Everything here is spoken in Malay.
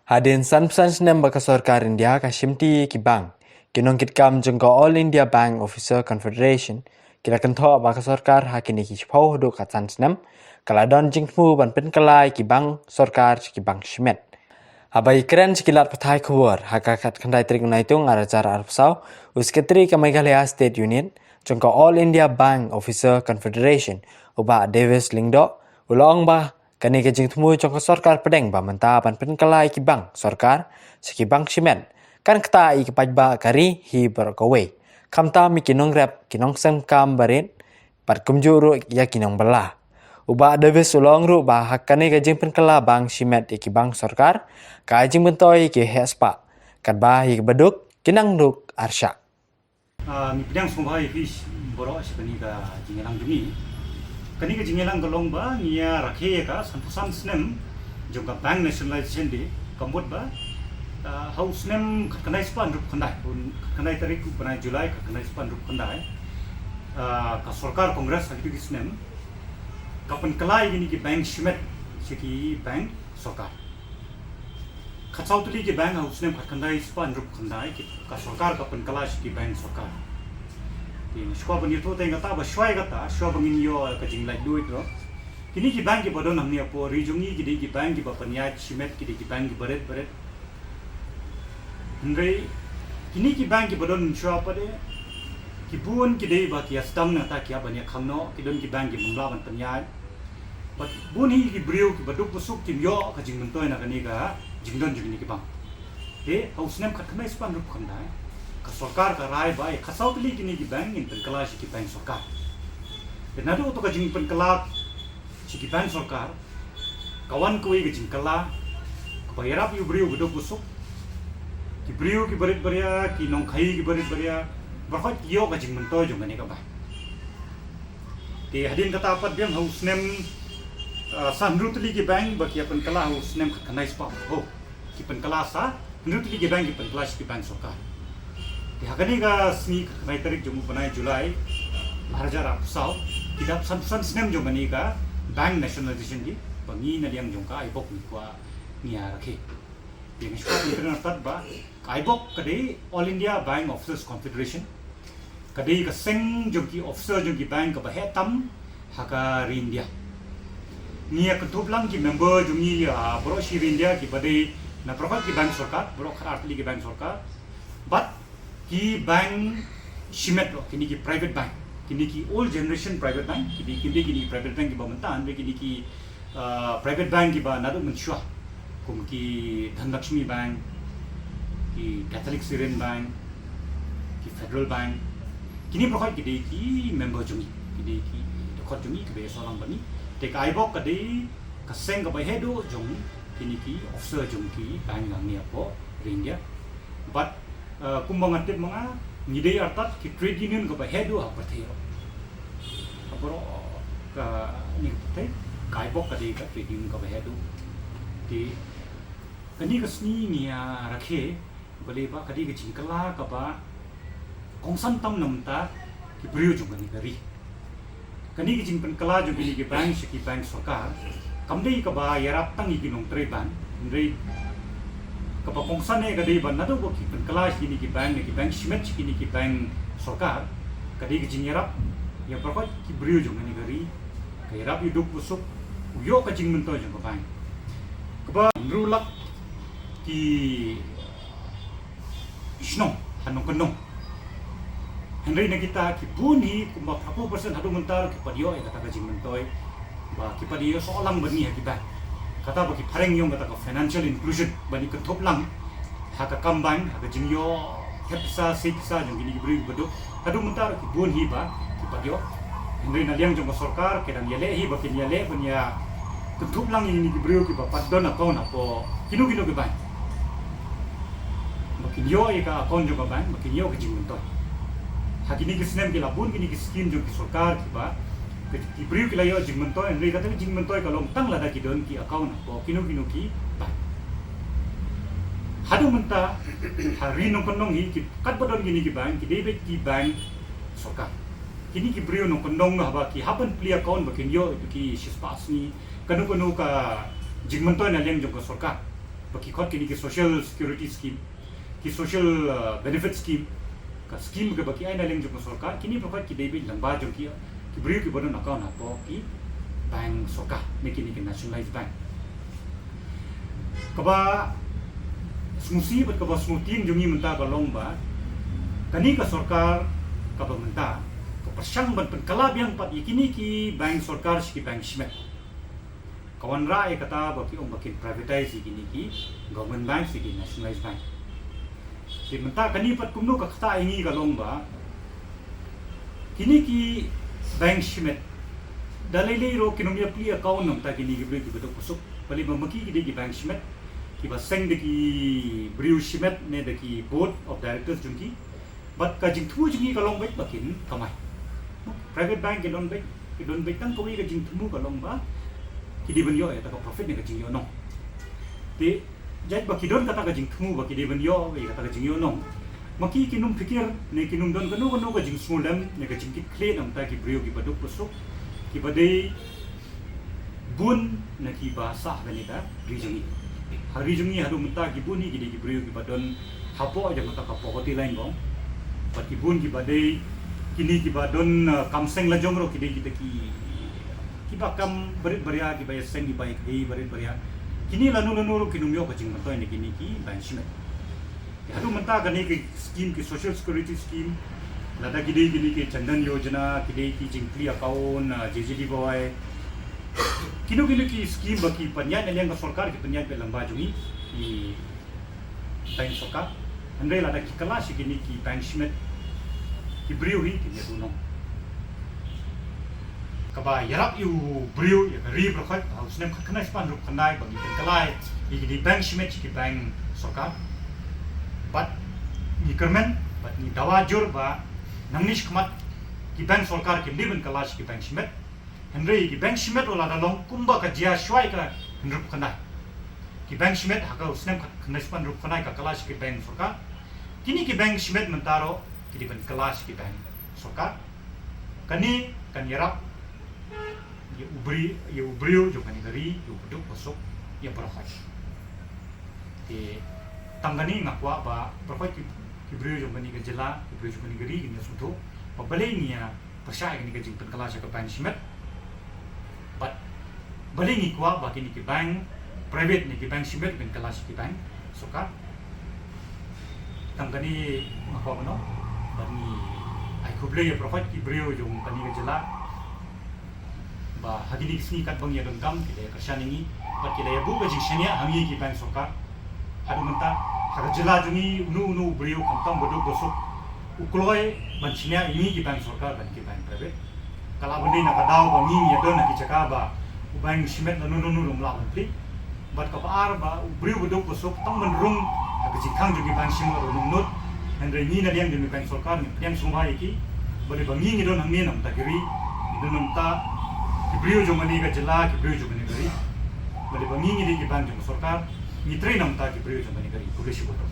Hadin san senem baka sarkar India ka shimti ki bank. Kinong kitkam jengko All India Bank Officer Confederation. Kila kentho baka sarkar hakini ki shpau do ka san senem. Kala don jingmu ban pen kalai ki bank sarkar ki bank shimet. Habai keren sekilat pathai kuwar hakakat kandai trik unaitung arajar arpsau. Usketri ka Meghalaya State Union. Jengko All India Bank Officer Confederation. Uba Davis Lingdo. Ulong bah kani ke jingtmu jongko sarkar pedeng ba menta ban pen kalai ki bank sarkar seki bank shimen kan kta I ki pajba kari hi berkowe kamta mi kinong rep kinong sem kam barin pat kumjuru ya kinong bela uba Davis ulong ru ba hakani ke jing pen kala bank shimet ki bank sarkar ka jing bentoi ki hespa kan ba hi beduk kinang duk arsha mi pedang sumbai fish boro sebani ka jingelang dumi kani ka jingelang golong ba nia rakhe ka sanpusan snem jongka bank nationalization di kambut ba house nem kanai span rup khandai kanai tarik banai Julai kanai span rup khandai ka sarkar congress hagi ki snem kapan kalai gini ki bank shimet seki bank sarkar khachautli ki bank house nem kanai span rup khandai ki ka sarkar kapan kalai seki bank sarkar Shwa bani to tenga ta ba shwai gata shwa bangin yo ka jing like do it ro kini ki bank ki bodon hamni apo rijungi ki bank ki ba panya chimet ki bank ki baret ngai kini ki bank ki bodon shwa pade ki bun ki dei ba ki astam na ta ki abani khamno ki don ki bank ki mumla ban panya but bun hi ki briu ki baduk busuk tim yo ka jing mun toy na kani ga jingdon jingni ki bang he house nem khat khamai span rup khandai sarkar ka rai bai khasautli kini ki bank in penkala ki bank sarkar benado to ka jing penkala ki bank sarkar kawan koi ka jing kala bayarap yu briu gedok busuk ki briu ki barit baria ki nong khai ki barit baria bakhat yo ka jing mentoy jong ani ka bai ti hadin kata apat biang house nem sanrutli ki bank ba ki penkala house nem khanai spa ho ki penkala sa nrutli ki bank ki penkala ki bank sarkar Hakani ka sni kanai tarik jumu banai Julai harajar apsau kidap san snem jo mani ka bank nationalization di bangi na liang jong ka ibok ni kwa niya rakhe yang shwa ni tat ba ibok kade All India Bank Officers Confederation kade ka seng jong ki officer jong ki bank ka ba hetam haka India niya ka tublang ki member jong ni bro shi India ki bade na prokat ki bank sarkar bro kharatli ki bank sarkar but ki bank shimet lo kini ki private bank kini ki old generation private bank kini private bank ki ba mentan kini ki private bank ki ba nadu menshwa kum ki Dhanlakshmi bank ki Catholic Syrian bank ki federal bank kini prokai ki member jumi kini ki dokot jumi ki be solang bani te kai bok kade kaseng ka ba hedo jumi kini ki officer jumi ki bank ngani apo India but kumbang atip mga ngide artat ki trade union ka bahedo ha patheo aporo ka ni pathe kai bok ka de ka trade union ka bahedo ti kani ka sni niya rakhe bale ba kadi ka jingkala ka ba kongsan tam namta ki brio jung ni kari kani ki jingpan kala jung ni ki bank ki bank sarkar kamdei ka ba yarap tangi ki nong trade ban ndrei kapag kung saan ay kadai ba nado ko ki penkala kini ki bank shimet kini ki bank sarkar kadai ki jingerap ya perkot ki brio jong ni gari kairap iduk busuk uyo ka jing mento jong ka bank kaba nrulak ki isnong hanong kanong henry na kita ki buni kumba 40% hadu mentar ki padio ay kata ka jing mentoy ba ki padio soalang bani ha ki bank kata bagi pareng yung kata ka financial inclusion bani ketop lang haka combine haka jingyo hepsa siksa yung gini beri beduk kadu mentar ki bun hiba ki pagyo henry na liang jong sarkar kedang yale hi bakin yale banya ketop lang yung gini beri ki bapat don account apo kinu ki ban bakin yo ika account jong ban bakin yo ki jing mentor hakini ki snem ki labun gini ki scheme jong ki sarkar ki ba ki beri ki layo jing mentoy henry kata jing mentoy kalong tang lada ki don ki account ko kinu ki ba hadu menta hari nong konong hi ki kat bodon gini ki bank ki debit ki bank sarkar kini ki beri nong konong ba ki hapan pli account ba kin yo ki shispas ni kanu ka jing mentoy na liang jong ka sarkar bagi khot kini ki social security scheme ki social benefit scheme ka scheme ke bagi ai na leng jong sarkar kini prokhot ki dei bi lamba jong ki brio ki bodon account na po ki bank sarkar ne kini ki nationalized bank kaba smusi bat kaba smuting jongi menta ka lomba kani ka sarkar kaba menta ka persang ban penkala biang pat ikini ki bank sarkar ki bank shmet kawan ra e kata baki om baki privatize ikini ki government bank ki nationalized bank di menta kani pat kumno ka kata ingi ka lomba kini ki bank shmet dalai ro kinomia pli account nam ta kini ki bri ki betok pusuk pali mamaki ki di bank shmet ki ba seng de ki briu shmet ne de ki board of directors jungki but ka jing thu jungi ka long bet bakin kamai private bank ki don bet tang ko wi ka jing thu ka long ba ki di ben yo ta ka profit ne ka jing yo no te jai ba ki don kata ka jing thu ba ki di ben yo wi kata ka jing yo no maki ki num fikir ne ki num don ka no ka jing smulam ne ka jing ki kle nam ta ki briu ki baduk pusuk ki badai bun na ki bahasa ni da rijungi hari jungi haru menta ki buni ki di briu ki badon hapo aja mata ka pokoti lain gong bat ki bun ki badai kini ki badon kamseng la jongro ki di kita ki bakam berit beria ki bay seng ki bay ki berit beria kini lanu ki numyo ka jing mata ni kini ki ban shime haru menta ka ni ki scheme ki social security scheme lada ki di ki chandan yojana ki di ki jingkli account JJD boy kino ki scheme baki panyat yang ka sarkar ki panyat pe lamba jungi ki bank sarkar andre lada ki kala shi kini ki bank shmet ki briu hi ki tu no kaba yarap yu briu ya ri prokhot usnem khana span rup khanai bagi pen kalai ki di bank shmet ki bank sarkar but ni kermen but ni dawa jur ba nangnish khmat ki bank sarkar ki liben kala shi ki bank shmet Henry ki bank shmet wala da long kumba ka jia shwai ka rup khanai ki bank shmet ha ka usnem khana span rup khanai ka kala shi ki bank sarkar kini ki bank shmet mentaro ki di ban kala shi ki bank sarkar kani kan yarap ye ubrio jo kani gari yo buduk pasok ya prokhot te tangani ngakwa ba prokhot ki brio jo kani ka jela ki brio jo kani gari ni sudo pa balai nia persai kani ka jing pen kala shi ka bank shmet but balai ni kwa ba kini ki bank private ni ki bank shmet ben kala shi ki bank sarkar tangani ngakwa no bani ai kuble ya prokhot ki brio jo kani ka jela ba hagini sni kat bang ya don kam ki ka shaningi pat ki ya bu ga jing shania hangi ki bank sarkar hadu menta haga jela jungi nu brio kamtam bodok bosok ukloi banchinya ini ki bank sarkar ban ki bank private kala bandi na kadaw ba ngi ya don ki chaka ba bank shmet na nu rum la ban pli bat ka par ba brio bodok bosok tam man rum haga jikhang jungi bank shima ro num not andre ni na liang jungi bank sarkar ni yang sumbai ki bale bangi ni don hangni nam ta kiri don nam ta ki brio jo mani ka jela ki brio jo mani gari bale bangi ni ki bank jo sarkar ni train nam ta ki brio jo mani gari kuleshi boto